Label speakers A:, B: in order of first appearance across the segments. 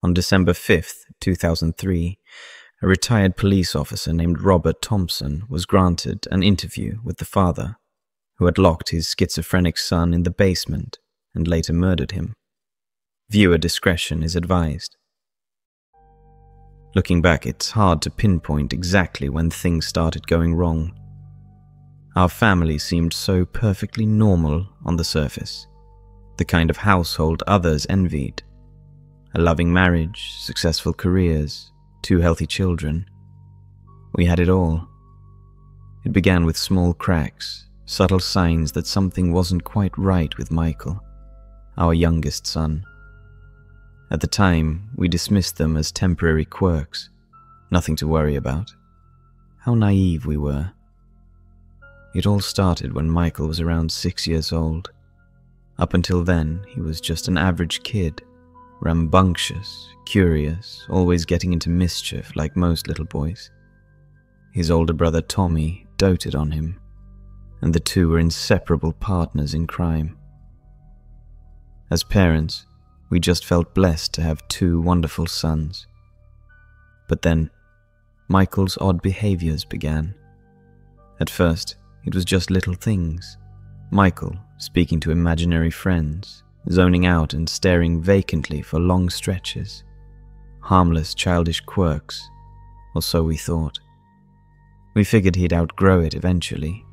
A: On December 5th, 2003, a retired police officer named Robert Thompson was granted an interview with the father, who had locked his schizophrenic son in the basement and later murdered him. Viewer discretion is advised. Looking back, it's hard to pinpoint exactly when things started going wrong. Our family seemed so perfectly normal on the surface, the kind of household others envied. A loving marriage, successful careers, 2 healthy children. We had it all. It began with small cracks, subtle signs that something wasn't quite right with Michael, our youngest son. At the time, we dismissed them as temporary quirks, nothing to worry about. How naive we were. It all started when Michael was around 6 years old. Up until then, he was just an average kid, rambunctious, curious, always getting into mischief like most little boys. His older brother Tommy doted on him, and the two were inseparable partners in crime. As parents, we just felt blessed to have 2 wonderful sons. But then, Michael's odd behaviors began. At first, it was just little things. Michael speaking to imaginary friends, zoning out and staring vacantly for long stretches. Harmless childish quirks, or so we thought. We figured he'd outgrow it eventually.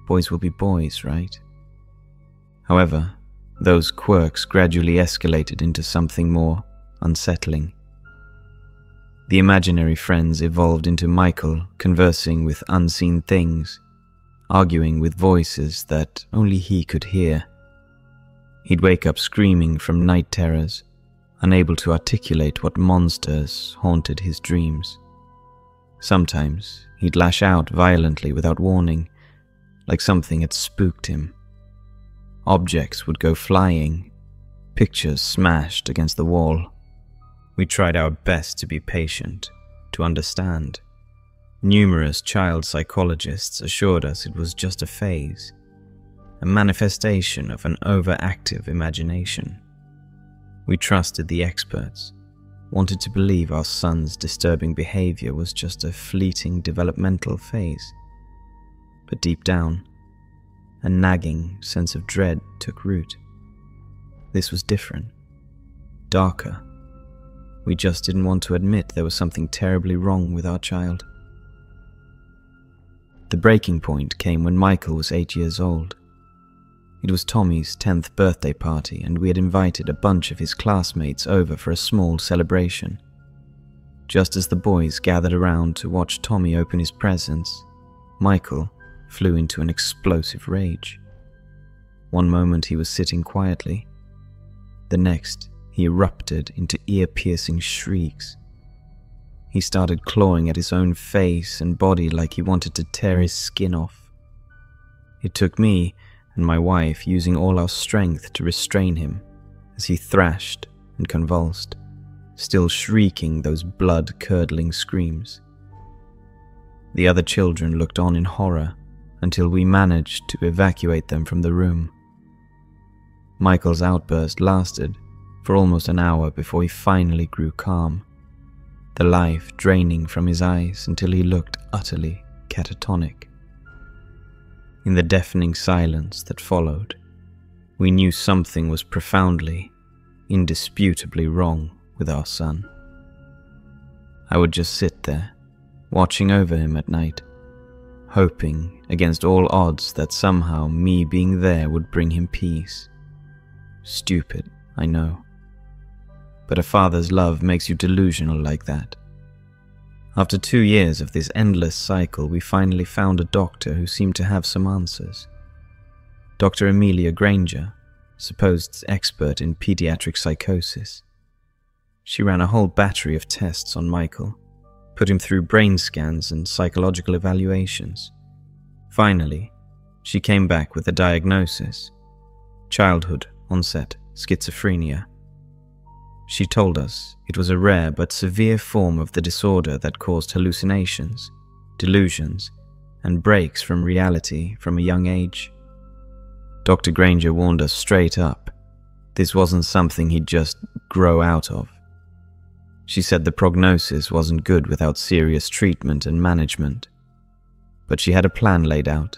A: Boys will be boys, right? However, those quirks gradually escalated into something more unsettling. The imaginary friends evolved into Michael conversing with unseen things, arguing with voices that only he could hear. He'd wake up screaming from night terrors, unable to articulate what monsters haunted his dreams. Sometimes he'd lash out violently without warning, like something had spooked him. Objects would go flying, pictures smashed against the wall. We tried our best to be patient, to understand. Numerous child psychologists assured us it was just a phase, a manifestation of an overactive imagination. We trusted the experts, wanted to believe our son's disturbing behavior was just a fleeting developmental phase. But deep down, a nagging sense of dread took root. This was different, darker. We just didn't want to admit there was something terribly wrong with our child. The breaking point came when Michael was 8 years old. It was Tommy's 10th birthday party, and we had invited a bunch of his classmates over for a small celebration. Just as the boys gathered around to watch Tommy open his presents, Michael flew into an explosive rage. One moment he was sitting quietly. The next, he erupted into ear-piercing shrieks. He started clawing at his own face and body like he wanted to tear his skin off. It took me and my wife using all our strength to restrain him as he thrashed and convulsed, still shrieking those blood-curdling screams. The other children looked on in horror until we managed to evacuate them from the room. Michael's outburst lasted for almost an hour before he finally grew calm, the life draining from his eyes until he looked utterly catatonic. In the deafening silence that followed, we knew something was profoundly, indisputably wrong with our son. I would just sit there, watching over him at night, hoping against all odds that somehow me being there would bring him peace. Stupid, I know. But a father's love makes you delusional like that. After 2 years of this endless cycle, we finally found a doctor who seemed to have some answers. Dr. Amelia Granger, supposed expert in pediatric psychosis. She ran a whole battery of tests on Michael, put him through brain scans and psychological evaluations. Finally, she came back with a diagnosis: childhood onset schizophrenia. She told us it was a rare but severe form of the disorder that caused hallucinations, delusions, and breaks from reality from a young age. Dr. Granger warned us straight up. This wasn't something he'd just grow out of. She said the prognosis wasn't good without serious treatment and management. But she had a plan laid out,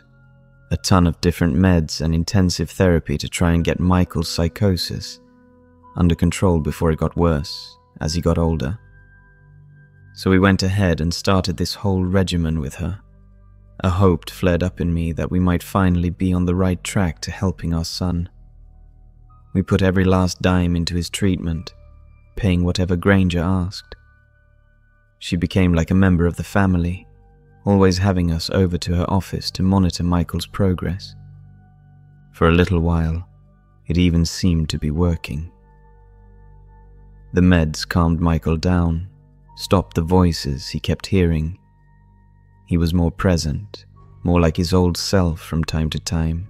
A: a ton of different meds and intensive therapy to try and get Michael's psychosis under control before it got worse as he got older. So we went ahead and started this whole regimen with her. A hope flared up in me that we might finally be on the right track to helping our son. We put every last dime into his treatment, paying whatever Granger asked. She became like a member of the family, always having us over to her office to monitor Michael's progress. For a little while, it even seemed to be working. The meds calmed Michael down, stopped the voices he kept hearing. He was more present, more like his old self from time to time.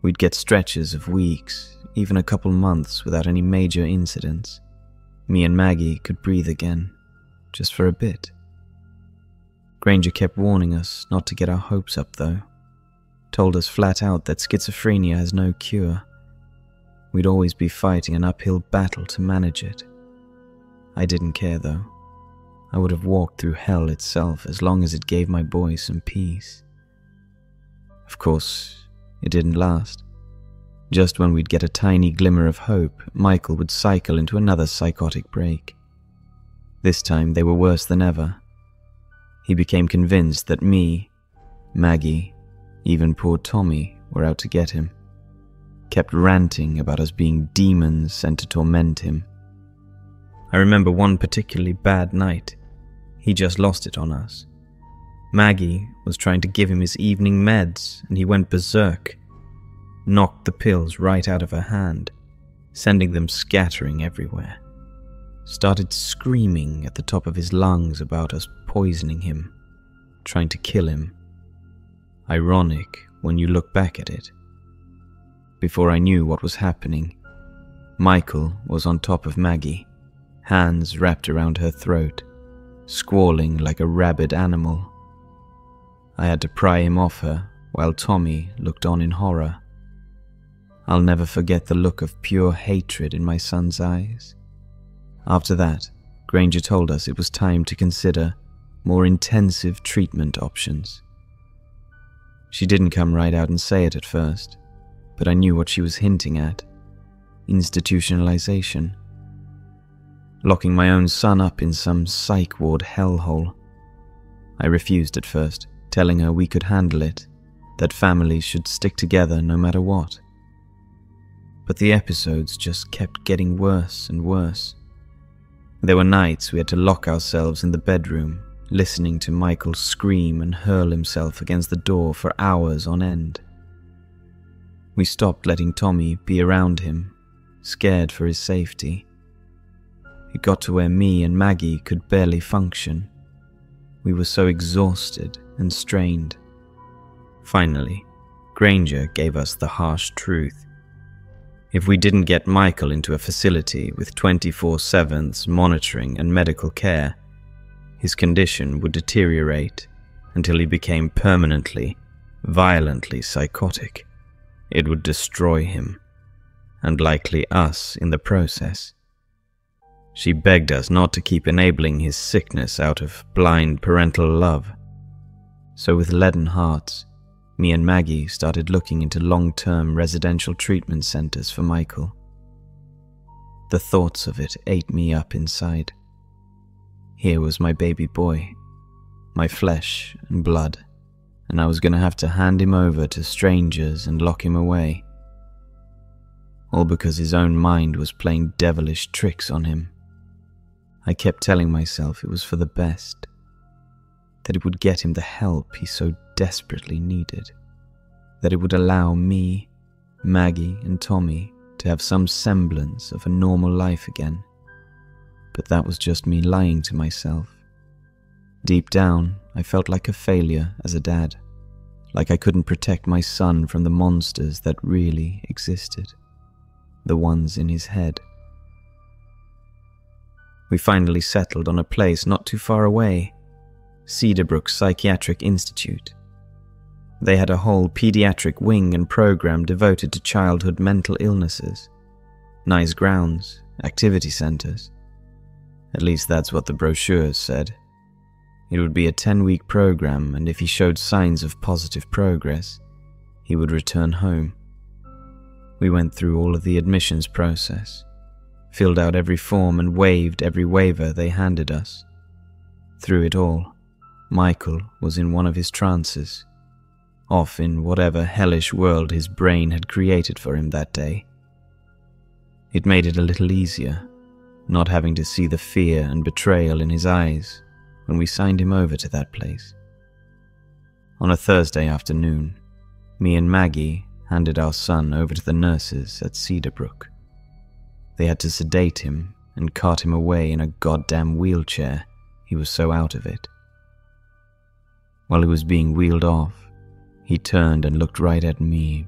A: We'd get stretches of weeks, even a couple months without any major incidents. Me and Maggie could breathe again, just for a bit. Granger kept warning us not to get our hopes up though. Told us flat out that schizophrenia has no cure. We'd always be fighting an uphill battle to manage it. I didn't care though. I would have walked through hell itself as long as it gave my boy some peace. Of course, it didn't last. Just when we'd get a tiny glimmer of hope, Michael would cycle into another psychotic break. This time they were worse than ever. He became convinced that me, Maggie, even poor Tommy were out to get him. Kept ranting about us being demons sent to torment him. I remember one particularly bad night. He just lost it on us. Maggie was trying to give him his evening meds and he went berserk. Knocked the pills right out of her hand, sending them scattering everywhere. Started screaming at the top of his lungs about us poisoning him, trying to kill him. Ironic when you look back at it. Before I knew what was happening, Michael was on top of Maggie, hands wrapped around her throat, squalling like a rabid animal. I had to pry him off her while Tommy looked on in horror. I'll never forget the look of pure hatred in my son's eyes. After that, Granger told us it was time to consider more intensive treatment options. She didn't come right out and say it at first, but I knew what she was hinting at. Institutionalization. Locking my own son up in some psych ward hellhole. I refused at first, telling her we could handle it, that families should stick together no matter what. But the episodes just kept getting worse and worse. There were nights we had to lock ourselves in the bedroom, listening to Michael scream and hurl himself against the door for hours on end. We stopped letting Tommy be around him, scared for his safety. It got to where me and Maggie could barely function. We were so exhausted and strained. Finally, Granger gave us the harsh truth. If we didn't get Michael into a facility with 24/7 monitoring and medical care, his condition would deteriorate until he became permanently, violently psychotic. It would destroy him, and likely us in the process. She begged us not to keep enabling his sickness out of blind parental love. So with leaden hearts, me and Maggie started looking into long-term residential treatment centers for Michael. The thoughts of it ate me up inside. Here was my baby boy, my flesh and blood, and I was going to have to hand him over to strangers and lock him away. All because his own mind was playing devilish tricks on him. I kept telling myself it was for the best, that it would get him the help he so desperately needed, that it would allow me, Maggie and Tommy to have some semblance of a normal life again. But that was just me lying to myself. Deep down, I felt like a failure as a dad, like I couldn't protect my son from the monsters that really existed, the ones in his head. We finally settled on a place not too far away, Cedarbrook Psychiatric Institute. They had a whole pediatric wing and program devoted to childhood mental illnesses, nice grounds, activity centers. At least that's what the brochures said. It would be a 10-week program, and if he showed signs of positive progress, he would return home. We went through all of the admissions process, filled out every form and waived every waiver they handed us. Through it all, Michael was in one of his trances, off in whatever hellish world his brain had created for him that day. It made it a little easier, not having to see the fear and betrayal in his eyes when we signed him over to that place. On a Thursday afternoon, me and Maggie handed our son over to the nurses at Cedarbrook. They had to sedate him and cart him away in a goddamn wheelchair. He was so out of it. While he was being wheeled off, he turned and looked right at me,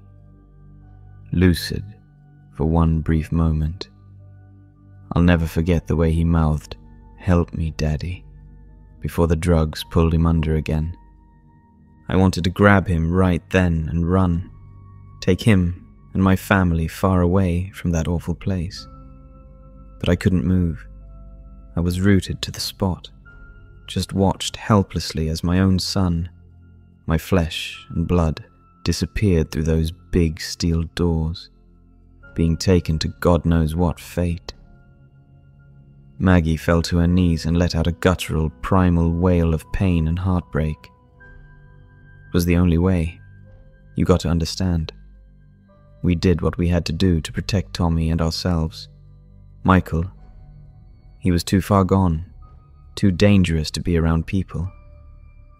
A: lucid for one brief moment. I'll never forget the way he mouthed, "Help me, Daddy," before the drugs pulled him under again. I wanted to grab him right then and run, take him and my family far away from that awful place. But I couldn't move. I was rooted to the spot, just watched helplessly as my own son, my flesh and blood, disappeared through those big steel doors, being taken to God knows what fate. Maggie fell to her knees and let out a guttural, primal wail of pain and heartbreak. It was the only way. You got to understand. We did what we had to do to protect Tommy and ourselves. Michael, he was too far gone, too dangerous to be around people.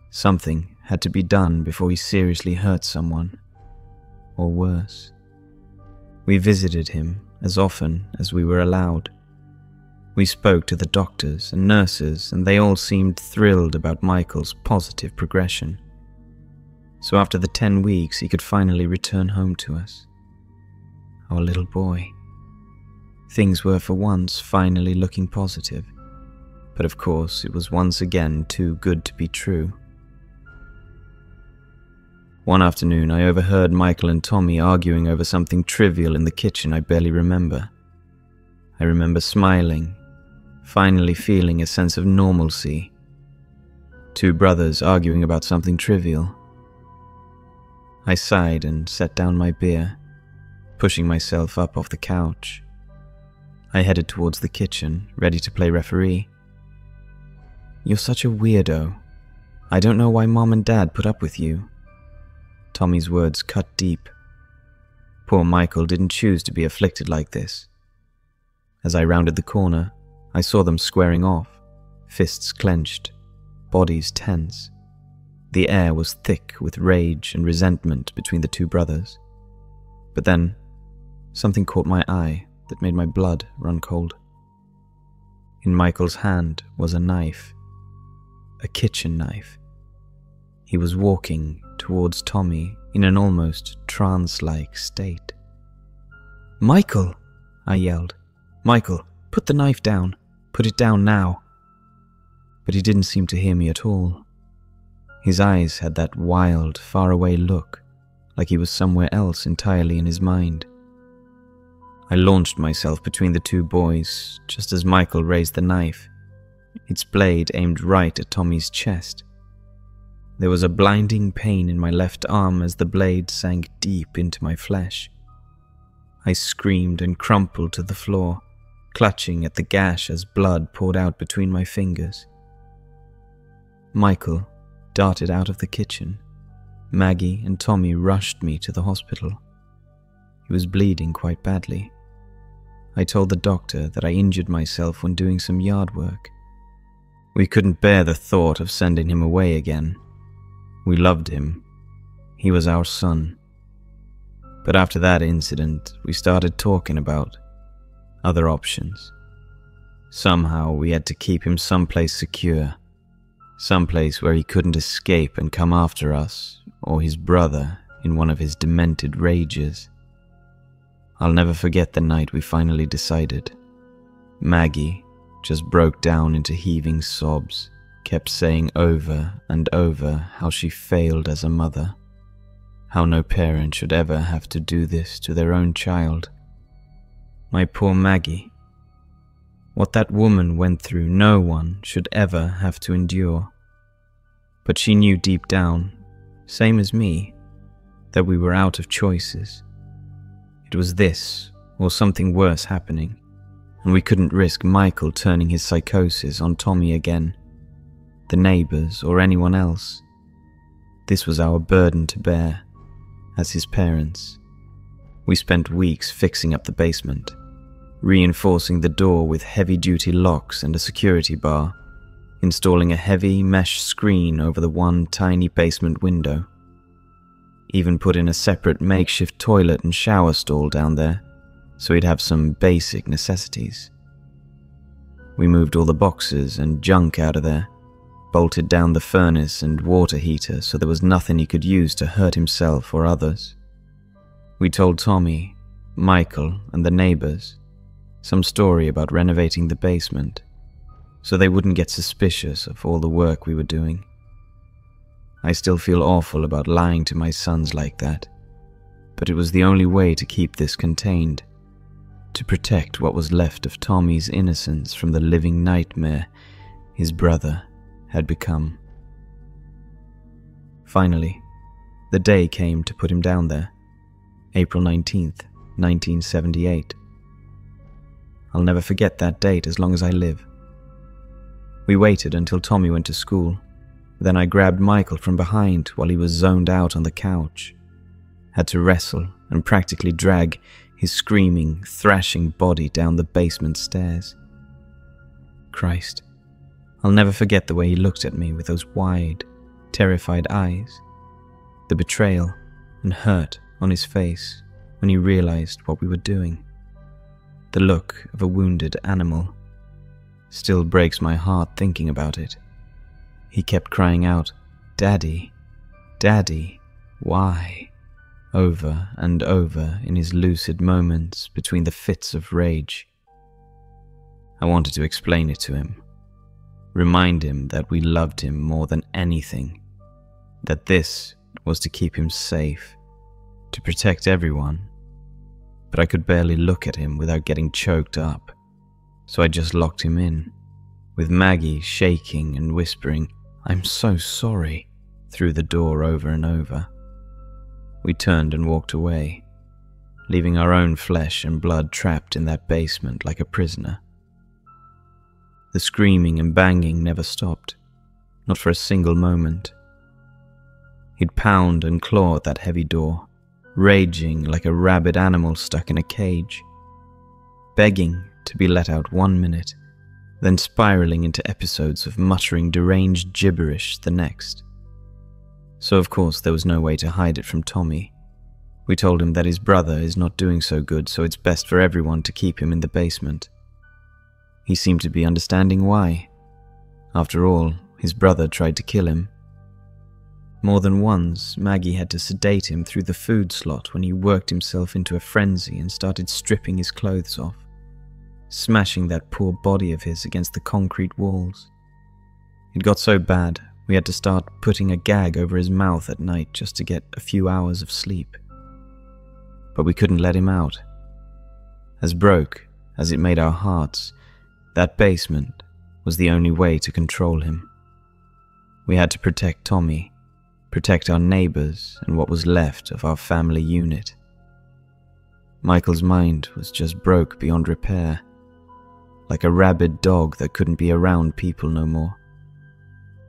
A: Something had to be done before he seriously hurt someone, or worse. We visited him as often as we were allowed. We spoke to the doctors and nurses, and they all seemed thrilled about Michael's positive progression. So after the 10 weeks, he could finally return home to us. Our little boy. Things were for once finally looking positive, but of course it was once again too good to be true. One afternoon I overheard Michael and Tommy arguing over something trivial in the kitchen I barely remember. I remember smiling, finally feeling a sense of normalcy. Two brothers arguing about something trivial. I sighed and set down my beer, pushing myself up off the couch. I headed towards the kitchen, ready to play referee. "You're such a weirdo. I don't know why Mom and Dad put up with you." Tommy's words cut deep. Poor Michael didn't choose to be afflicted like this. As I rounded the corner, I saw them squaring off, fists clenched, bodies tense. The air was thick with rage and resentment between the two brothers. But then, something caught my eye that made my blood run cold. In Michael's hand was a knife, a kitchen knife. He was walking towards Tommy in an almost trance-like state. "Michael!" I yelled. "Michael, put the knife down. Put it down now." But he didn't seem to hear me at all. His eyes had that wild, faraway look, like he was somewhere else entirely in his mind. I launched myself between the two boys just as Michael raised the knife, its blade aimed right at Tommy's chest. There was a blinding pain in my left arm as the blade sank deep into my flesh. I screamed and crumpled to the floor, clutching at the gash as blood poured out between my fingers. Michael darted out of the kitchen. Maggie and Tommy rushed me to the hospital. He was bleeding quite badly. I told the doctor that I injured myself when doing some yard work. We couldn't bear the thought of sending him away again. We loved him. He was our son. But after that incident, we started talking about other options. Somehow we had to keep him someplace secure, someplace where he couldn't escape and come after us or his brother in one of his demented rages. I'll never forget the night we finally decided. Maggie just broke down into heaving sobs, kept saying over and over how she failed as a mother, how no parent should ever have to do this to their own child. My poor Maggie. What that woman went through, no one should ever have to endure. But she knew deep down, same as me, that we were out of choices. It was this or something worse happening, and we couldn't risk Michael turning his psychosis on Tommy again, the neighbors, or anyone else. This was our burden to bear, as his parents. We spent weeks fixing up the basement, reinforcing the door with heavy-duty locks and a security bar, installing a heavy mesh screen over the one tiny basement window. Even put in a separate makeshift toilet and shower stall down there, so he'd have some basic necessities. We moved all the boxes and junk out of there, bolted down the furnace and water heater so there was nothing he could use to hurt himself or others. We told Tommy, Michael, and the neighbors some story about renovating the basement, so they wouldn't get suspicious of all the work we were doing. I still feel awful about lying to my sons like that, but it was the only way to keep this contained, to protect what was left of Tommy's innocence from the living nightmare his brother had become. Finally, the day came to put him down there, April 19th, 1978. I'll never forget that date as long as I live. We waited until Tommy went to school. Then I grabbed Michael from behind while he was zoned out on the couch. Had to wrestle and practically drag his screaming, thrashing body down the basement stairs. Christ, I'll never forget the way he looked at me with those wide, terrified eyes, the betrayal and hurt on his face when he realized what we were doing. The look of a wounded animal still breaks my heart thinking about it. He kept crying out, "Daddy, Daddy, why?" over and over in his lucid moments between the fits of rage. I wanted to explain it to him, remind him that we loved him more than anything, that this was to keep him safe, to protect everyone. But I could barely look at him without getting choked up, so I just locked him in, with Maggie shaking and whispering, "I'm so sorry," through the door over and over. We turned and walked away, leaving our own flesh and blood trapped in that basement like a prisoner. The screaming and banging never stopped, not for a single moment. He'd pound and claw at that heavy door, raging like a rabid animal stuck in a cage, begging to be let out 1 minute, then spiraling into episodes of muttering deranged gibberish the next. So of course there was no way to hide it from Tommy. We told him that his brother is not doing so good, so it's best for everyone to keep him in the basement. He seemed to be understanding why. After all, his brother tried to kill him. More than once, Maggie had to sedate him through the food slot when he worked himself into a frenzy and started stripping his clothes off, smashing that poor body of his against the concrete walls. It got so bad, we had to start putting a gag over his mouth at night just to get a few hours of sleep. But we couldn't let him out. As broke as it made our hearts, that basement was the only way to control him. We had to protect Tommy, protect our neighbors and what was left of our family unit. Michael's mind was just broke beyond repair, like a rabid dog that couldn't be around people no more.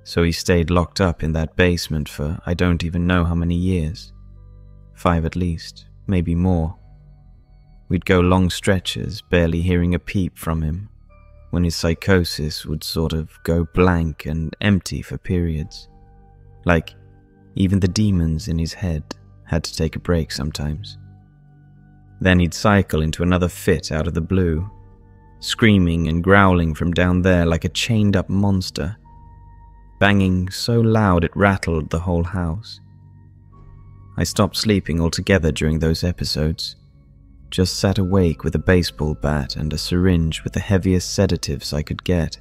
A: So he stayed locked up in that basement for I don't even know how many years. 5 at least, maybe more. We'd go long stretches barely hearing a peep from him, when his psychosis would sort of go blank and empty for periods. Like, even the demons in his head had to take a break sometimes. Then he'd cycle into another fit out of the blue, screaming and growling from down there like a chained-up monster, banging so loud it rattled the whole house. I stopped sleeping altogether during those episodes, just sat awake with a baseball bat and a syringe with the heaviest sedatives I could get,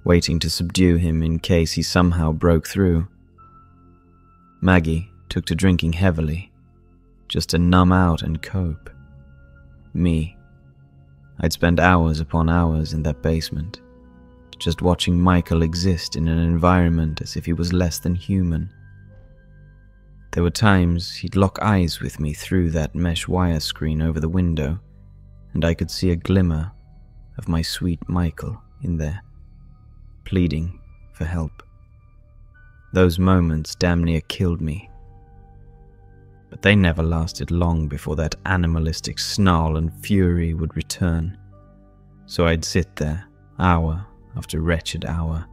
A: waiting to subdue him in case he somehow broke through. Maggie took to drinking heavily, just to numb out and cope. Me, I'd spend hours upon hours in that basement, just watching Michael exist in an environment as if he was less than human. There were times he'd lock eyes with me through that mesh wire screen over the window, and I could see a glimmer of my sweet Michael in there, pleading for help. Those moments damn near killed me. But they never lasted long before that animalistic snarl and fury would return. So I'd sit there, hour after wretched hour,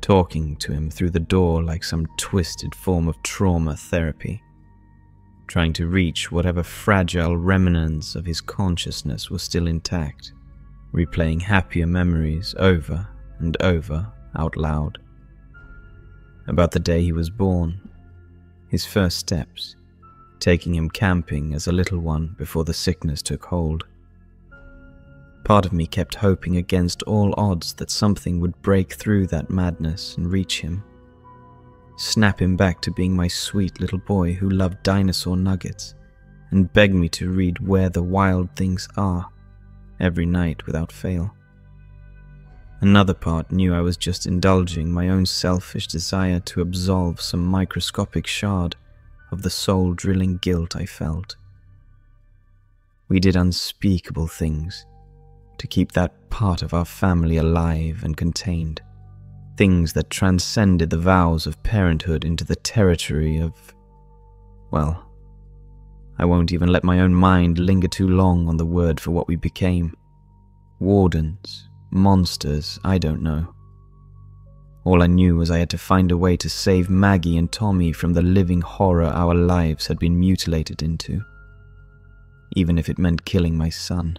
A: talking to him through the door like some twisted form of trauma therapy, trying to reach whatever fragile remnants of his consciousness were still intact, replaying happier memories over and over out loud. About the day he was born, his first steps, taking him camping as a little one before the sickness took hold. Part of me kept hoping against all odds that something would break through that madness and reach him, snap him back to being my sweet little boy who loved dinosaur nuggets and begged me to read Where the Wild Things Are every night without fail. Another part knew I was just indulging my own selfish desire to absolve some microscopic shard of the soul-drilling guilt I felt. We did unspeakable things to keep that part of our family alive and contained, things that transcended the vows of parenthood into the territory of, well, I won't even let my own mind linger too long on the word for what we became. Wardens, monsters, I don't know. All I knew was I had to find a way to save Maggie and Tommy from the living horror our lives had been mutilated into, even if it meant killing my son.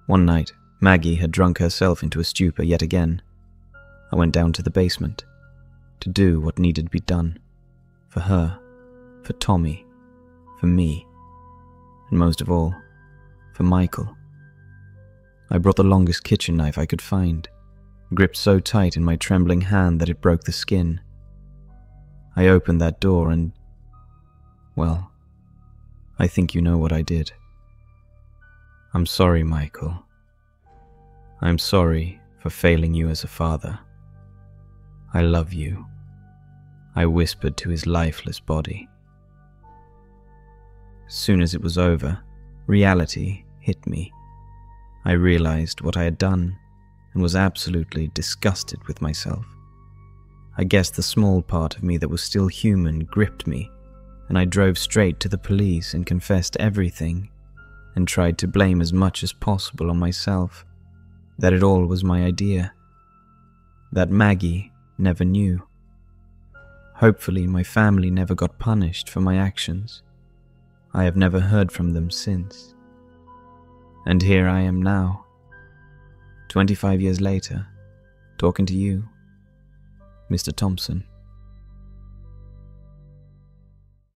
A: One night, Maggie had drunk herself into a stupor yet again. I went down to the basement to do what needed to be done, for her, for Tommy, for me, and most of all, for Michael. I brought the longest kitchen knife I could find, gripped so tight in my trembling hand that it broke the skin. I opened that door and, well, I think you know what I did. I'm sorry, Michael. I'm sorry for failing you as a father. I love you, I whispered to his lifeless body. As soon as it was over, reality hit me. I realized what I had done and was absolutely disgusted with myself. I guess the small part of me that was still human gripped me, and I drove straight to the police and confessed everything, and tried to blame as much as possible on myself, that it all was my idea, that Maggie never knew. Hopefully my family never got punished for my actions. I have never heard from them since. And here I am now, 25 years later, talking to you, Mr. Thompson.